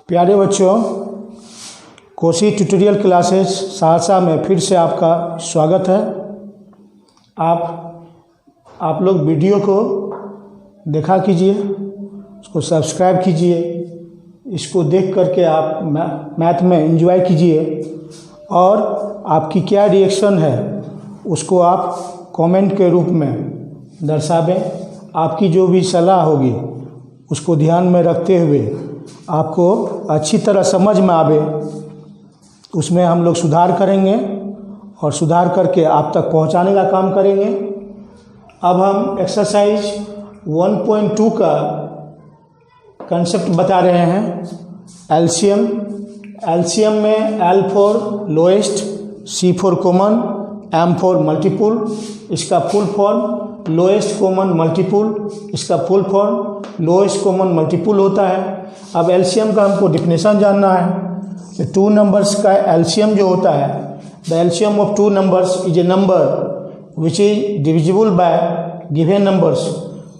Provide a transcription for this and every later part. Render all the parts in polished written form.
प्यारे बच्चों, Koshi tutorial classes Saharsa में फिर से आपका स्वागत है। आप लोग वीडियो को देखा कीजिए, उसको सब्सक्राइब कीजिए, इसको देख करके आप मैथ में एंजॉय कीजिए और आपकी क्या रिएक्शन है उसको आप कमेंट के रूप में दर्शावें। आपकी जो भी सलाह होगी उसको ध्यान में रखते हुए आपको अच्छी तरह समझ में आवे, उसमें हम लोग सुधार करेंगे और सुधार करके आप तक पहुंचाने का काम करेंगे। अब हम एक्सरसाइज 1.2 का कंसेप्ट बता रहे हैं। एलसीएम में L for lowest, C for common, M for multiple, इसका full form lowest common multiple, इसका full form lowest common multiple होता है। अब एलसीएम का हमको डिफिनेशन जानना है। टू नंबर्स का एलसीएम जो होता है, the LCM of two numbers is a number which is divisible by given numbers.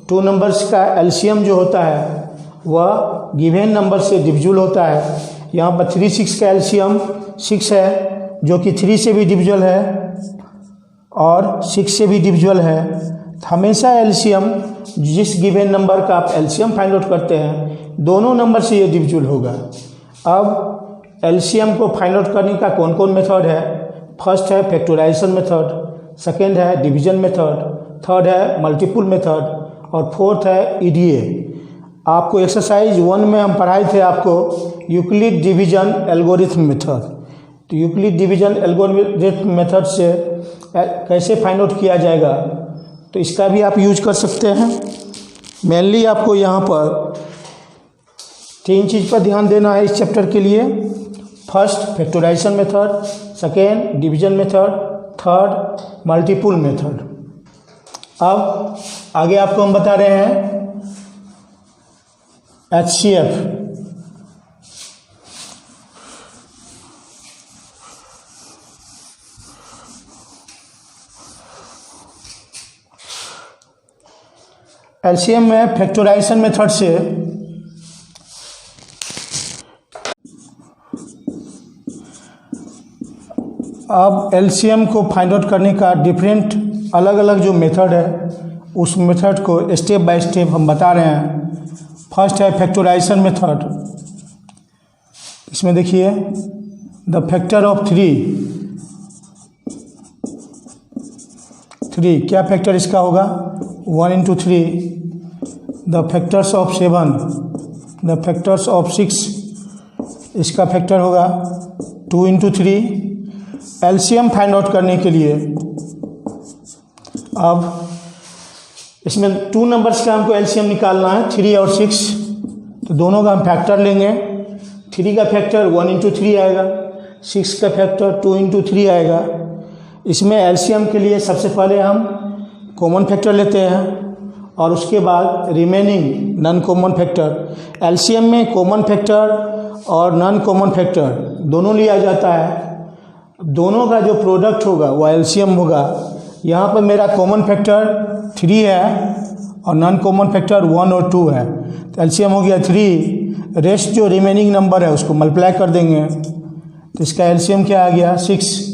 To numbers का एलसीएम जो होता है वह गिवन नंबर से डिविजिबल होता है। यहाँ पर 3, 6 का एलसीएम 6 है, जो कि 3 से भी डिविजिबल है और 6 से भी डिविजिबल है। हमेशा एलसीएम जिस गिवन नंबर का आप एलसीएम फाइंड आउट करते हैं, दोनों नंबर से ये डिविजिबल होगा। अब एलसीएम को फाइंड आउट करने का कौन कौन मेथड है? फर्स्ट है फैक्टराइजेशन मेथड, सेकेंड है डिवीजन मेथड, थर्ड है मल्टीपुल मेथड और फोर्थ है ईडीए। आपको एक्सरसाइज 1 में हम पढ़ाए थे आपको यूक्लिड डिवीजन एल्गोरिथम मेथड। तो यूक्लिड डिवीजन एल्गोरिथम मेथड से कैसे फाइंड आउट किया जाएगा, तो इसका भी आप यूज कर सकते हैं। मेनली आपको यहाँ पर 3 चीज़ पर ध्यान देना है इस चैप्टर के लिए। First factorisation method, second division method, third multiple method. अब आगे आपको हम बता रहे हैं HCF। एलसीएम में फैक्टराइजेशन मेथड से अब एलसीएम को फाइंड आउट करने का डिफरेंट अलग अलग जो मेथड है, उस मेथड को स्टेप बाय स्टेप हम बता रहे हैं। फर्स्ट है फैक्टराइजेशन मेथड। इसमें देखिए द फैक्टर ऑफ 3 क्या फैक्टर इसका होगा? 1 into 3। The factors of 7, the factors of 6, इसका फैक्टर होगा 2 into 3। एलसीएम फाइंड आउट करने के लिए अब इसमें 2 नंबर्स का हमको एलसीएम निकालना है, 3 और 6। तो दोनों का हम फैक्टर लेंगे। 3 का फैक्टर 1 into 3 आएगा, 6 का फैक्टर 2 into 3 आएगा। इसमें एलसीएम के लिए सबसे पहले हम कॉमन फैक्टर लेते हैं और उसके बाद remaining non common factor. LCM में कॉमन फैक्टर और नॉन कॉमन फैक्टर दोनों लिया जाता है। दोनों का जो प्रोडक्ट होगा वह एलसीएम होगा। यहाँ पर मेरा कॉमन फैक्टर 3 है और नॉन कॉमन फैक्टर 1 और 2 है। तो एलसीएम हो गया 3। रेस्ट जो रिमेनिंग नंबर है उसको मल्टीप्लाई कर देंगे, तो इसका एलसीएम क्या आ गया? 6।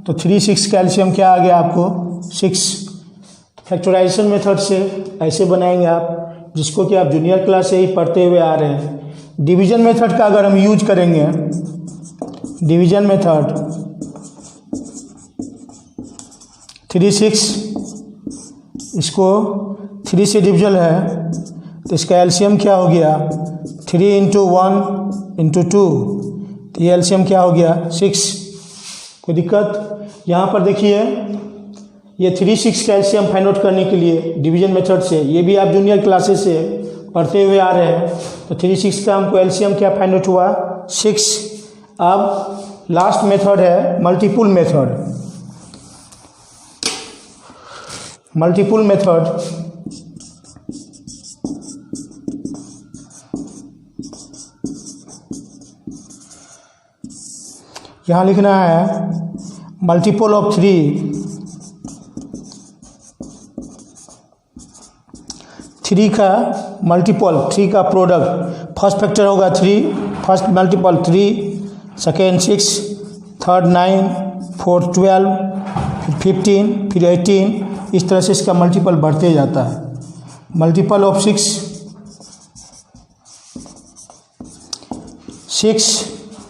तो 3, 6 का एलसीएम क्या आ गया आपको? 6। फैक्टराइजेशन मेथड से ऐसे बनाएंगे आप, जिसको कि आप जूनियर क्लास से ही पढ़ते हुए आ रहे हैं। डिवीजन मेथड का अगर हम यूज करेंगे, डिवीजन मेथड 3, 6, इसको 3 से डिविजल है, तो इसका एलसीएम क्या हो गया? 3 into 1 into 2। तो ये एलसीएम क्या हो गया? 6। कोई दिक्कत? यहाँ पर देखिए ये 3, 6 का एलसीएम फाइंड आउट करने के लिए डिवीजन मेथड से, ये भी आप जूनियर क्लासेस से पढ़ते हुए आ रहे हैं। तो 3, 6 का हमको एलसीएम क्या फाइंड आउट हुआ? 6। अब लास्ट मेथड है मल्टीपुल मेथड। मल्टीपुल मेथड यहाँ लिखना है मल्टीपल ऑफ 3। 3 का मल्टीपल, 3 का प्रोडक्ट, फर्स्ट फैक्टर होगा 3, first multiple 3, second 6, third 9, fourth 12, फिर 15, फिर 18, इस तरह से इसका मल्टीपल बढ़ते जाता है। मल्टीपल ऑफ 6,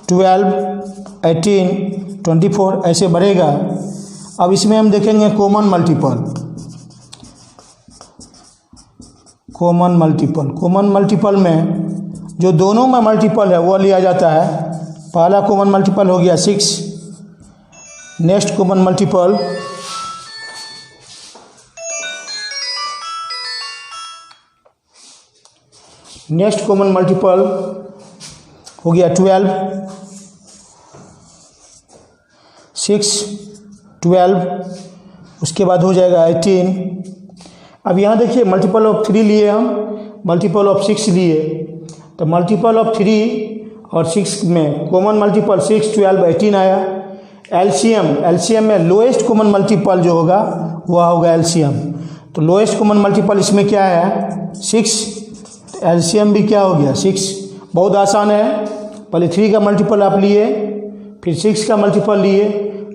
12, 18, 24 ऐसे बढ़ेगा। अब इसमें हम देखेंगे कॉमन मल्टीपल। कॉमन मल्टीपल में जो दोनों में मल्टीपल है वो लिया जाता है। पहला कॉमन मल्टीपल हो गया 6, नेक्स्ट कॉमन मल्टीपल हो गया 12, 6, 12, उसके बाद हो जाएगा 18। अब यहाँ देखिए मल्टीपल ऑफ 3 लिए हम, मल्टीपल ऑफ 6 लिए, तो मल्टीपल ऑफ 3 और 6 में कॉमन मल्टीपल 6, 12, 18 आया। एलसीएम में लोएस्ट कॉमन मल्टीपल जो होगा वह होगा एलसीएम। तो लोएस्ट कॉमन मल्टीपल इसमें क्या है 6, तो एलसीएम भी क्या हो गया 6। बहुत आसान है, पहले 3 का मल्टीपल आप लिए, फिर 6 का मल्टीपल लिए,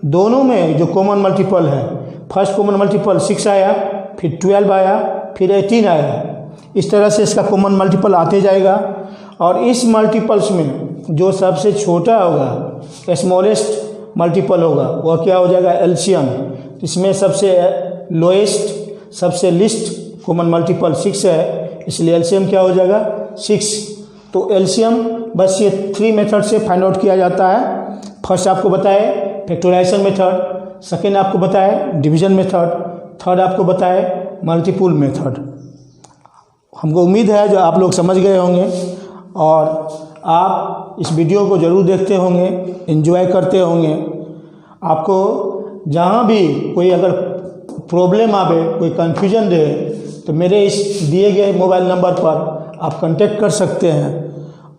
दोनों में जो कॉमन मल्टीपल है, फर्स्ट कॉमन मल्टीपल 6 आया, फिर 12 आया, फिर 18 आया। इस तरह से इसका कॉमन मल्टीपल आते जाएगा। और इस मल्टीपल्स में जो सबसे छोटा होगा, स्मॉलेस्ट मल्टीपल होगा, वह क्या हो जाएगा एलसीएम। इसमें सबसे लोएस्ट, सबसे लिस्ट कॉमन मल्टीपल 6 है, इसलिए एलसीएम क्या हो जाएगा 6। तो एलसीएम बस ये 3 मेथड से फाइंड आउट किया जाता है। फर्स्ट आपको बताए फैक्टराइजेशन मेथड, सेकेंड आपको बताए डिवीजन मेथड, थर्ड आपको बताए मल्टीपुल मेथड। हमको उम्मीद है जो आप लोग समझ गए होंगे और आप इस वीडियो को ज़रूर देखते होंगे, एंजॉय करते होंगे। आपको जहाँ भी कोई अगर प्रॉब्लम आवे, कोई कन्फ्यूजन रहे, तो मेरे इस दिए गए मोबाइल नंबर पर आप कांटेक्ट कर सकते हैं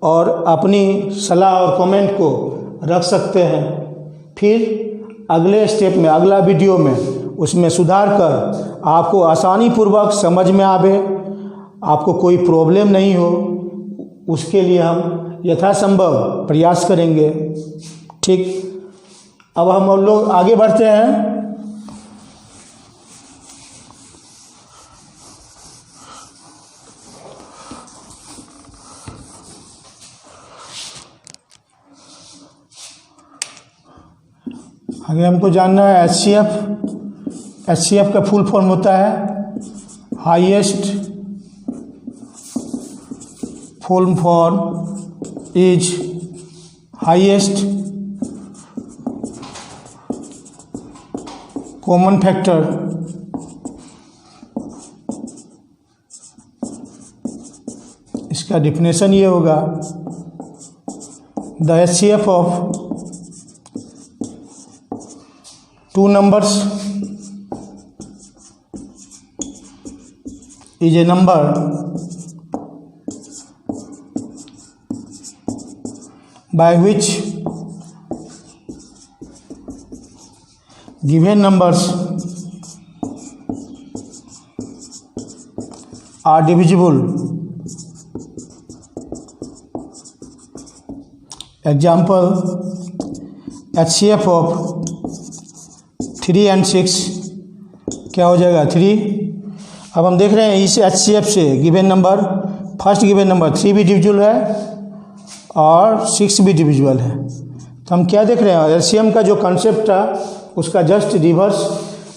और अपनी सलाह और कमेंट को रख सकते हैं। फिर अगले स्टेप में, अगला वीडियो में उसमें सुधार कर आपको आसानी पूर्वक समझ में आवे, आपको कोई प्रॉब्लम नहीं हो, उसके लिए हम यथासंभव प्रयास करेंगे। ठीक, अब हम लोग आगे बढ़ते हैं। आगे हमको जानना है एचसीएफ। एचसीएफ का फुल फॉर्म होता है highest, full form is highest common factor इसका डेफिनेशन ये होगा, the HCF of two numbers is a number by which given numbers are divisible. Example, HCF of 3 and 6 क्या हो जाएगा 3। अब हम देख रहे हैं इस HCF से given number, first given number 3 भी डिविजिबल है और 6 भी डिविजिबल है। तो हम क्या देख रहे हैं, एलसीएम का जो कॉन्सेप्ट था उसका just reverse.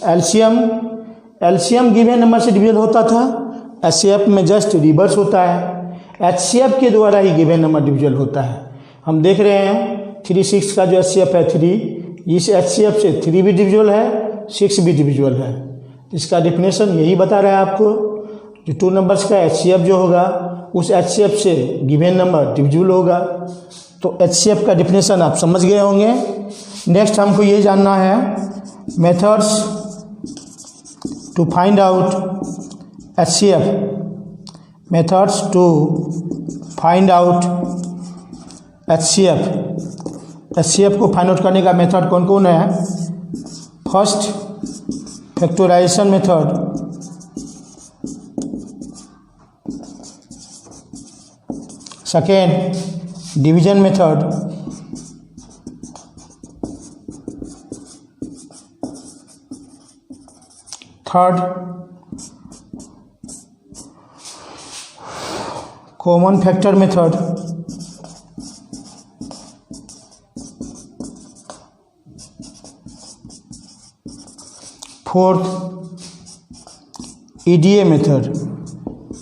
LCM given number से डिविजिबल होता था, एचसीएफ में जस्ट रिवर्स होता है। एचसीएफ के द्वारा ही गिवन नंबर डिविजिबल होता है। हम देख रहे हैं 3, 6 का जो एचसीएफ है 3, इस एचसीएफ से 3 भी डिविजिबल है, 6 भी डिविजिबल है। इसका डेफिनेशन यही बता रहा है आपको, जो 2 नंबर्स का एचसीएफ जो होगा उस एचसीएफ से गिवन नंबर डिविजिबल होगा। तो एचसीएफ का डेफिनेशन आप समझ गए होंगे। नेक्स्ट हमको ये जानना है methods to find out HCF. Methods to find out HCF. HCF को फाइंड आउट करने का मेथड कौन कौन है। First factorisation method, second division method, third common factor method, fourth EDA method,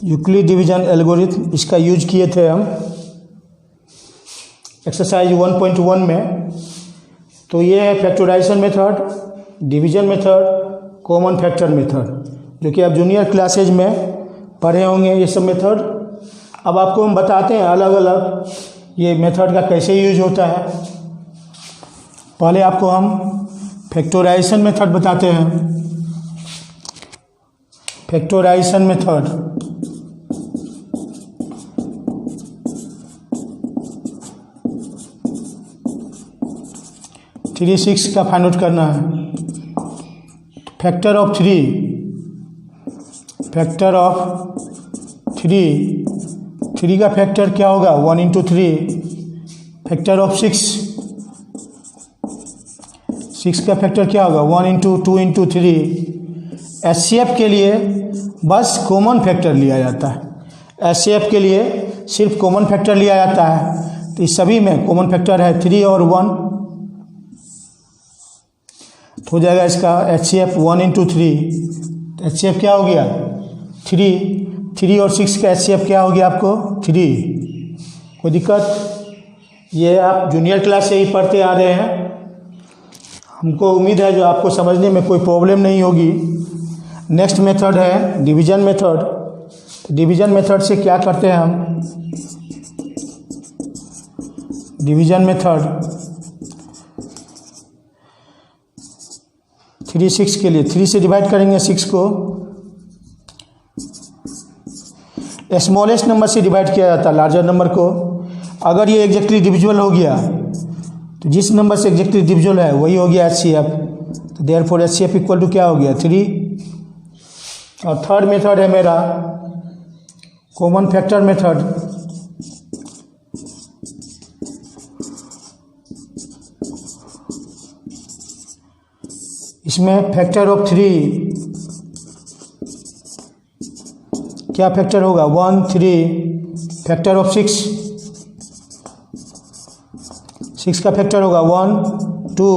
Euclid division algorithm. इसका यूज किए थे हम एक्सरसाइज 1.1 में। तो ये है factorisation method, division method, common factor method, जो कि आप जूनियर क्लासेज में पढ़े होंगे ये सब मेथड। अब आपको हम बताते हैं अलग अलग ये मेथड का कैसे यूज होता है। पहले आपको हम फैक्टराइजेशन मेथड बताते हैं। फैक्टराइजेशन मेथड, थ्री सिक्स का फाइंड आउट करना है। Factor of three, factor of three, three का फैक्टर क्या होगा 1 into 3। Factor of six, six का फैक्टर क्या होगा 1 इंटू 2 इंटू 3। एचसीएफ के लिए बस कॉमन फैक्टर लिया जाता है। एचसीएफ के लिए सिर्फ कॉमन फैक्टर लिया जाता है। तो इस सभी में कॉमन फैक्टर है 3 और 1, तो हो जाएगा इसका एचसीएफ 1 इंटू 3। एचसीएफ क्या हो गया 3 और 6 का एचसीएफ क्या हो गया आपको 3। कोई दिक्कत? ये आप जूनियर क्लास से ही पढ़ते आ रहे हैं। हमको उम्मीद है जो आपको समझने में कोई प्रॉब्लम नहीं होगी। नेक्स्ट मेथड है डिवीजन मेथड। डिवीजन मेथड से क्या करते हैं हम? डिवीजन मेथड 3 6 के लिए 3 से डिवाइड करेंगे 6 को। स्मॉलेस्ट नंबर से डिवाइड किया जाता है लार्जर नंबर को। अगर ये एग्जैक्टली डिविजिबल हो गया तो जिस नंबर से एग्जैक्टली डिविजिबल है वही हो गया एचसीएफ। तो देयरफॉर एचसीएफ इक्वल टू क्या हो गया 3। और थर्ड मेथड है मेरा कॉमन फैक्टर मेथड। इसमें फैक्टर ऑफ 3 क्या फैक्टर होगा 1 3। फैक्टर ऑफ 6, 6 का फैक्टर होगा 1 2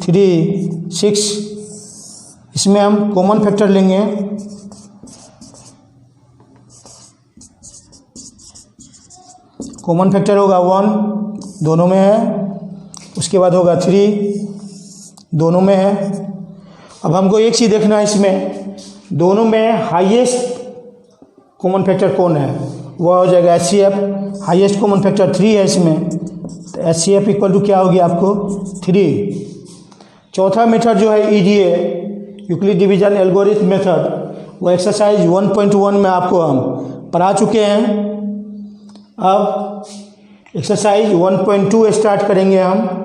3 6। इसमें हम कॉमन फैक्टर लेंगे। कॉमन फैक्टर होगा 1 दोनों में है, उसके बाद होगा 3 दोनों में है। अब हमको एक चीज़ देखना है, इसमें दोनों में हाईएस्ट कॉमन फैक्टर कौन है, वह हो जाएगा एचसीएफ। हाईएस्ट कॉमन फैक्टर 3 है इसमें, तो एचसीएफ इक्वल टू क्या हो गया आपको 3। चौथा मेथड जो है EDA Euclid division algorithm method, वो एक्सरसाइज 1.1 में आपको हम पढ़ा चुके हैं। अब एक्सरसाइज 1.2 स्टार्ट करेंगे हम।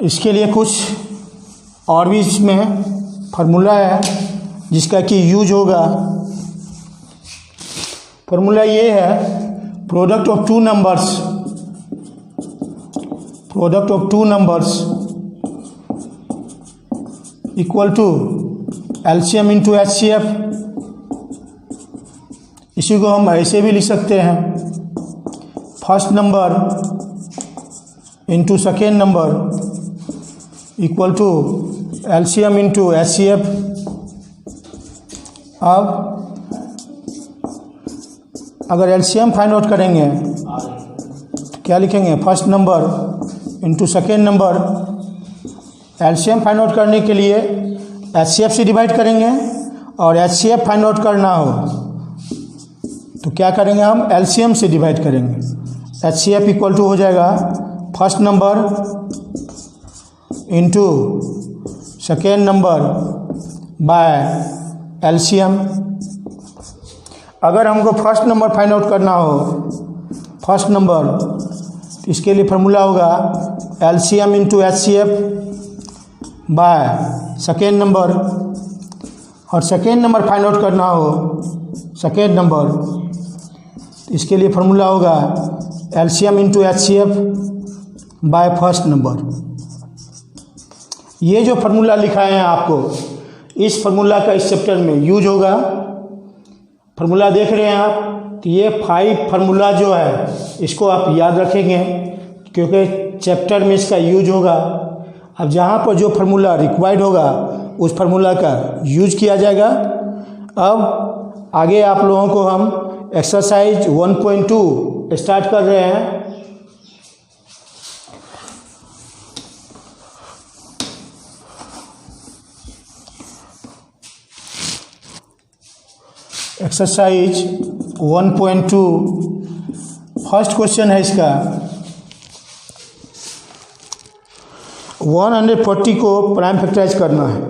इसके लिए कुछ और भी इसमें फार्मूला है जिसका कि यूज होगा। फार्मूला ये है product of two numbers, product of two numbers equal to LCM into HCF. इसी को हम ऐसे भी लिख सकते हैं, first number into second number equal to LCM into HCF. अब अगर एलसीएम फाइंड आउट करेंगे तो क्या लिखेंगे, first number into second number. LCM find out करने के लिए एचसीएफ से डिवाइड करेंगे, और एचसीएफ फाइंड आउट करना हो तो क्या करेंगे, हम एलसीएम से डिवाइड करेंगे। एचसीएफ इक्वल टू हो जाएगा first number into second number by LCM. अगर हमको फर्स्ट नंबर फाइंड आउट करना हो, फर्स्ट नंबर, तो इसके लिए फार्मूला होगा LCM into HCF by second number. और सेकेंड नंबर फाइंड आउट करना हो सेकेंड नंबर, इसके लिए फार्मूला होगा LCM into HCF by first number. ये जो फार्मूला लिखा है आपको, इस फार्मूला का इस चैप्टर में यूज होगा। फार्मूला देख रहे हैं आप, तो ये 5 फार्मूला जो है इसको आप याद रखेंगे क्योंकि चैप्टर में इसका यूज होगा। अब जहाँ पर जो फार्मूला रिक्वायर्ड होगा उस फार्मूला का यूज किया जाएगा। अब आगे आप लोगों को हम एक्सरसाइज 1.2 स्टार्ट कर रहे हैं। एक्सरसाइज 1.2 फर्स्ट क्वेश्चन है इसका। 140 को प्राइम फैक्टराइज करना है।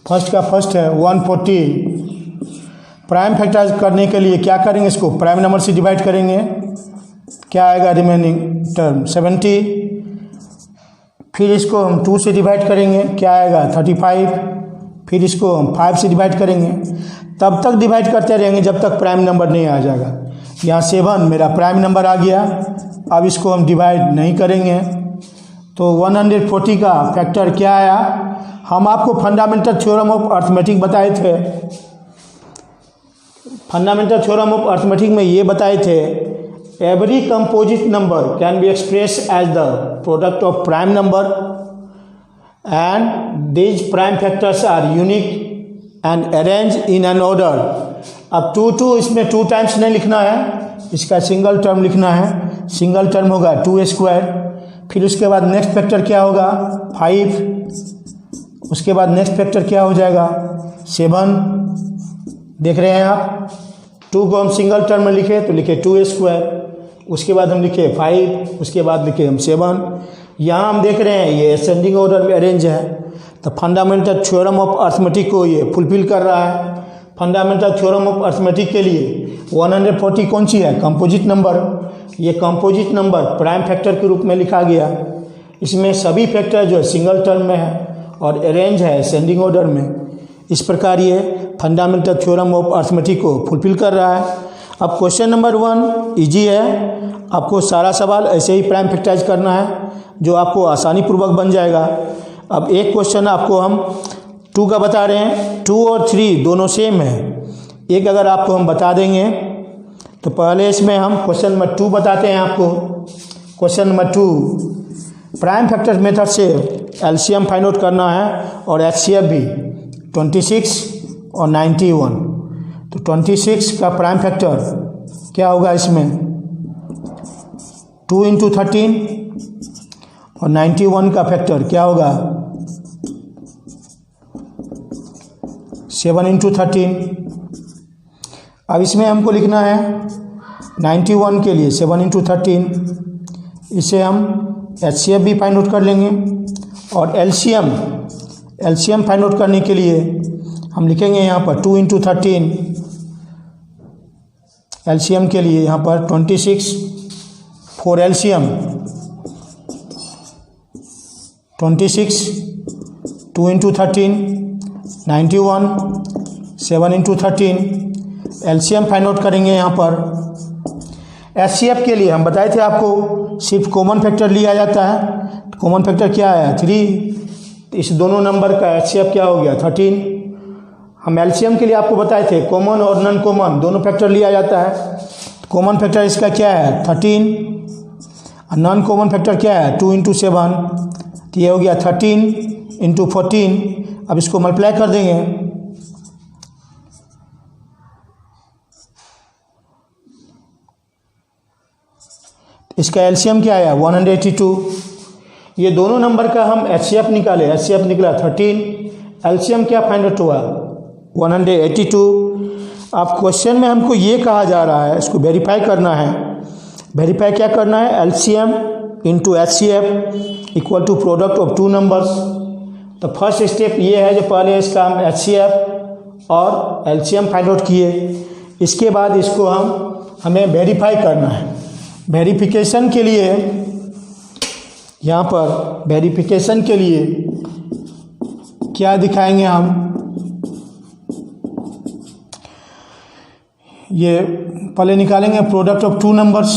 फर्स्ट का फर्स्ट है 140। प्राइम फैक्टराइज करने के लिए क्या करेंगे, इसको प्राइम नंबर से डिवाइड करेंगे। क्या आएगा रिमेनिंग टर्म 70। फिर इसको हम 2 से डिवाइड करेंगे, क्या आएगा 35। फिर इसको हम 5 से डिवाइड करेंगे। तब तक डिवाइड करते रहेंगे जब तक प्राइम नंबर नहीं आ जाएगा। यहाँ 7 मेरा प्राइम नंबर आ गया। अब इसको हम डिवाइड नहीं करेंगे तो 140 का फैक्टर क्या आया। हम आपको फंडामेंटल थ्योरम ऑफ अर्थमेटिक बताए थे। फंडामेंटल थ्योरम ऑफ अर्थमेटिक में ये बताए थे, every composite number can be express as the product of prime number and these prime factors are unique and arrange in an order. अब 2 इसमें 2 times नहीं लिखना है, इसका सिंगल टर्म लिखना है। सिंगल टर्म होगा 2 स्क्वायर। फिर उसके बाद नेक्स्ट फैक्टर क्या होगा 5। उसके बाद नेक्स्ट फैक्टर क्या हो जाएगा 7। देख रहे हैं आप, 2 को हम सिंगल टर्म में लिखे तो लिखे 2 स्क्वायर। उसके बाद हम लिखे 5। उसके बाद लिखे हम 7। यहाँ हम देख रहे हैं ये असेंडिंग ऑर्डर में अरेंज है, तो फंडामेंटल थ्योरम ऑफ अर्थमेटिक को ये फुलफिल कर रहा है। फंडामेंटल थ्योरम ऑफ अर्थमेटिक के लिए 140 कौन सी है, कंपोजिट नंबर। ये कंपोजिट नंबर प्राइम फैक्टर के रूप में लिखा गया। इसमें सभी फैक्टर जो है सिंगल टर्म में है और अरेंज है असेंडिंग ऑर्डर में। इस प्रकार ये फंडामेंटल थ्योरम ऑफ अर्थमेटिक को फुलफिल कर रहा है। अब क्वेश्चन नंबर 1 इजी है। आपको सारा सवाल ऐसे ही प्राइम फैक्टराइज करना है जो आपको आसानी पूर्वक बन जाएगा। अब एक क्वेश्चन आपको हम 2 का बता रहे हैं। 2 और 3 दोनों सेम है। एक अगर आपको हम बता देंगे तो पहले इसमें हम क्वेश्चन नंबर 2 बताते हैं आपको। Question number 2, prime factor method से एलसीएम फाइंड आउट करना है और एचसीएफ भी 26 और 91। तो 26 का प्राइम फैक्टर क्या होगा इसमें 2 इंटू 13 और 91 का फैक्टर क्या होगा 7 इंटू 13। अब इसमें हमको लिखना है 91 के लिए 7 इंटू 13। इसे हम एचसीएफ भी फाइंड आउट कर लेंगे और एलसीएम फाइंड आउट करने के लिए हम लिखेंगे यहाँ पर 2 इंटू 13। एलसीएम के लिए यहाँ पर 26 for LCM 26, 2 into 13 91, 7 into 13। LCM find out करेंगे यहाँ पर। एचसीएफ के लिए हम बताए थे आपको सिर्फ कॉमन फैक्टर लिया जाता है। कॉमन फैक्टर क्या है 3। इस दोनों नंबर का एचसीएफ क्या हो गया 13। हम एलसीएम के लिए आपको बताए थे कॉमन और नॉन कॉमन दोनों फैक्टर लिया जाता है। कॉमन फैक्टर इसका क्या है 13 और नॉन कॉमन फैक्टर क्या है 2 इंटू 7। तो ये हो गया 13 इंटू 14। अब इसको मल्टीप्लाई कर देंगे। इसका एलसीएम क्या आया 182। ये दोनों नंबर का हम एचसीएफ निकाले, एचसीएफ निकला 13। एलसीएम क्या फाइंड आउट हुआ 182। अब क्वेश्चन में हमको ये कहा जा रहा है, इसको वेरीफाई करना है। वेरीफाई क्या करना है LCM into HCF equal to product of 2 numbers. तो फर्स्ट स्टेप ये है जो पहले इसका हम एचसीएफ और एलसीएम फाइंड आउट किए। इसके बाद इसको हमें वेरीफाई करना है। वेरिफिकेशन के लिए यहाँ पर वेरिफिकेशन के लिए क्या दिखाएंगे हम, ये पहले निकालेंगे product of two numbers.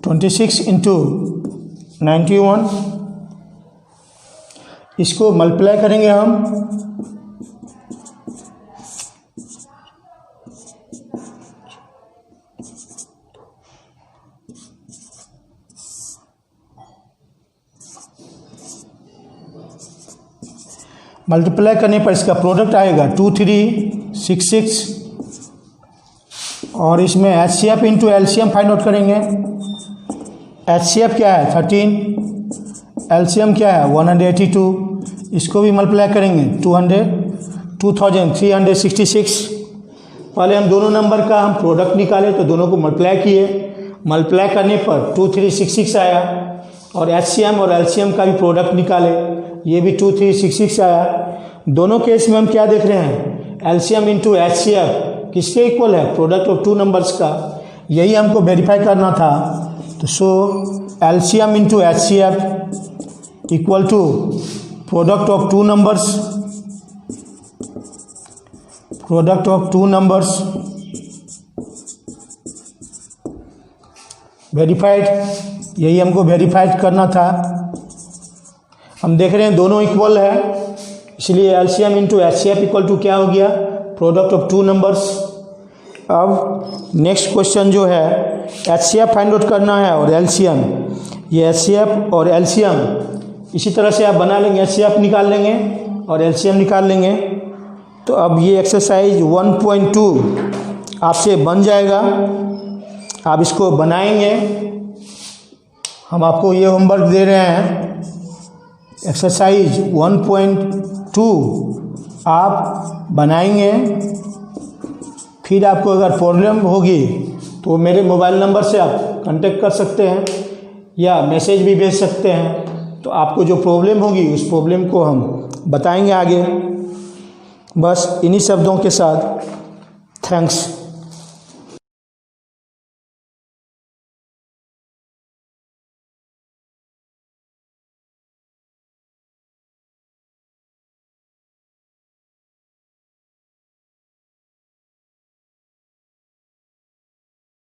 Twenty six into 91, इसको मल्टीप्लाई करेंगे हम। मल्टीप्लाई करने पर इसका प्रोडक्ट आएगा 2366 और इसमें HCF into LCM find out करेंगे। HCF क्या है 13, LCM क्या है 182, इसको भी मल्टीप्लाई करेंगे 2366। पहले हम दोनों नंबर का हम प्रोडक्ट निकाले तो दोनों को मल्टीप्लाई किए, मल्टीप्लाई करने पर 2366 आया और HCM और LCM का भी प्रोडक्ट निकाले, ये भी 2366 आया। दोनों केस में हम क्या देख रहे हैं, LCM इंटू HCF किसके इक्वल है, प्रोडक्ट ऑफ टू नंबर्स का, यही हमको वेरीफाई करना था। तो so LCM into HCF equal to product of two numbers, product of two numbers verified, यही हमको वेरीफाइड करना था। हम देख रहे हैं दोनों इक्वल है, इसलिए LCM into HCF equal to क्या हो गया, प्रोडक्ट ऑफ टू नंबर्स। अब नेक्स्ट क्वेश्चन जो है HCF फाइंड आउट करना है और LCM, ये HCF और LCM इसी तरह से आप बना लेंगे, HCF निकाल लेंगे और LCM निकाल लेंगे। तो अब ये एक्सरसाइज 1.2 आपसे बन जाएगा, आप इसको बनाएंगे। हम आपको ये होमवर्क दे रहे हैं, एक्सरसाइज 1.2 आप बनाएंगे। फिर आपको अगर प्रॉब्लम होगी तो मेरे मोबाइल नंबर से आप कांटेक्ट कर सकते हैं या मैसेज भी भेज सकते हैं। तो आपको जो प्रॉब्लम होगी उस प्रॉब्लम को हम बताएंगे आगे। बस इन्हीं शब्दों के साथ थैंक्स।